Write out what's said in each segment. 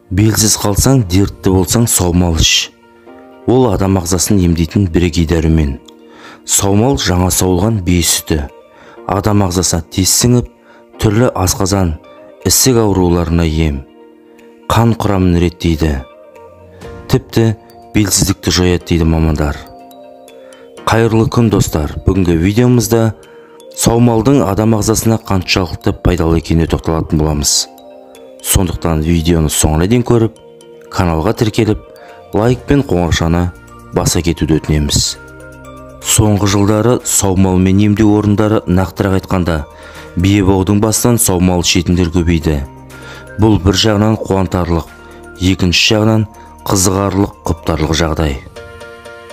Белсіз қалсаң, дертті болсаң, саумал іш. Ол адам ағзасын емдейтін бірегей дәрумен. Саумал жаңа сауылған бие сүті. Адам ағзасына тез сіңіп, түрлі асқазан, ісік ауруларына ем. Қан құрамын реттейді. Тіпті белсіздікті жояды дейді мамандар. Қайырлы күн достар. Бүгінгі видеомызда саумалдың адам ағзасына қаншалықты пайдалы екеніне тоқталатын боламыз. Сондықтан видеоны соңына дейін көріп, каналға тіркеліп, лайк пен қоңыршаны баса кетуді өтінеміз. Соңғы жылдары саумалмен емдеу орындары, нақтырақ айтқанда, бие баудың бастан саумал ішетіндер көбейді. Бұл бір жағынан қуантарлық, екінші жағынан қызығарлық, құптарлық жағдай.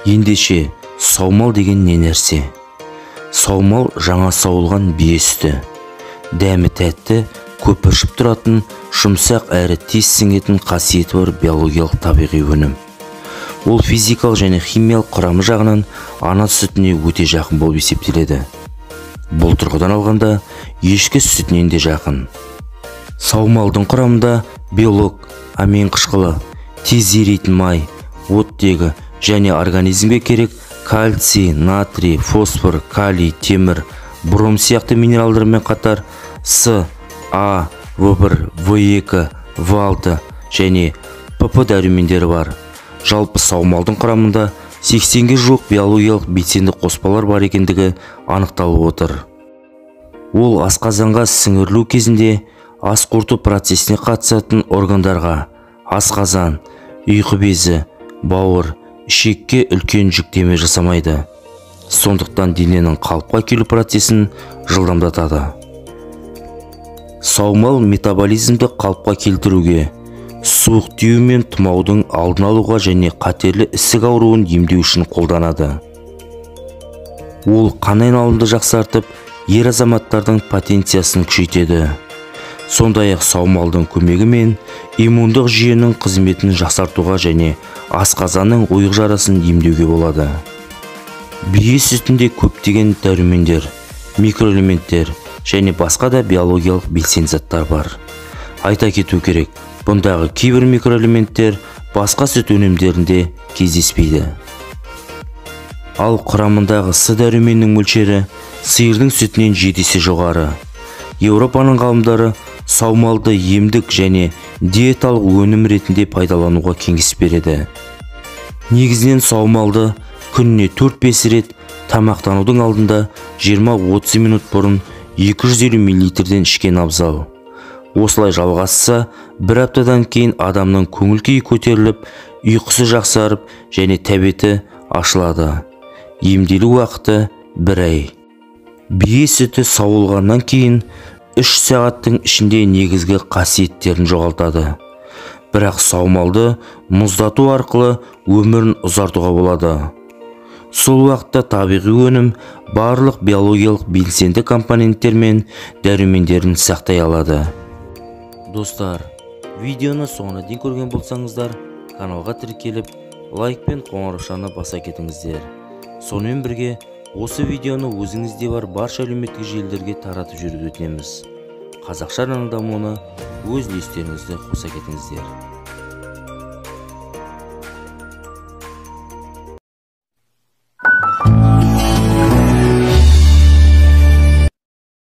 Ендеше саумал деген не нәрсе? Саумал жаңа сауылған бие сүті. Дәмі тәтті, көпіршіп тұратын, жұмсақ әрі тез сіңетін қасиеті бар биологиялық табиғи өнім. Ол физикалық және химиялық құрамы жағынан ана сүтіне өте жақын болып есептеледі. Бұл тұрғыдан алғанда ешкі сүтінен де жақын. Саумалдың құрамында белок, амин қышқылы, тез еритін май, оттегі және организмге керек кальций, натрий, фосфор, калий, темір, бром сияқты минералдармен қатар С, А, В1, В2, В6 және ПП дәрумендері бар. Жалпы саумалдың құрамында 80-ге жуық биологиялық белсенді қоспалар бар екендігі анықталып отыр. Ол асқазанға сіңірілу кезінде ас қорыту процесіне қатысатын органдарға, асқазан, ұйқы безі, бауыр, ішекке үлкен жүктеме жасамайды. Сондықтан дененің қалыпқа келу процесін жылдамдатады. Саумал метаболизмді қалыпқа келтіруге, суық тию мен тұмаудың алдын алуға және қатерлі ісік ауруын емдеу үшін қолданады. Ол қан айналымды жақсартып, ер азаматтардың потенциясын күшейтеді. Сондай-ақ саумалдың көмегімен иммундық жүйенің қызметін жақсартуға және асқазанның ойық жарасын емдеуге болады. Бие сүтінде көптеген дәрумендер, микроэлементтер және басқа да биологиялық белсенді заттар бар. Айта кету керек, бұндағы кейбір микроэлементтер басқа сүт өнімдерінде кездеспейді. Ал құрамындағы С дәруменінің мөлшері сиырдың сүтінен 7 есе жоғары. Еуропаның ғалымдары саумалды емдік және диеталық өнім ретінде пайдалануға кеңес береді. Негізінен саумалды күніне 4-5 рет тамақтанудың алдында 20-30 минут бұрын 250 мл ішкен абзал. Осылай жалғасса, бір аптадан кейін адамның көңіл-күйі көтеріліп, ұйқысы жақсарып және тәбеті ашылады. Емделу уақыты 1 ай. Бие сүті сауылғаннан кейін 3 сағаттың ішінде негізгі қасиеттерін жоғалтады. Бірақ саумалды мұздату арқылы өмірін ұзартуға болады. Сол уақытта табиғи өнім барлық биологиялық белсенді компоненттер мен дәрумендерін сақтай алады. Достар, видеоны соңына дейін көрген болсаңыздар, каналға тіркеліп, лайк пен қоңыраушаны баса кетіңіздер. Сонымен бірге, осы видеоны өзіңізде бар барша әлеуметтік желілерге таратып жүруді өтінеміз. Қазақша арнаның дамуына өз үлестеріңізді қоса кетіңіздер.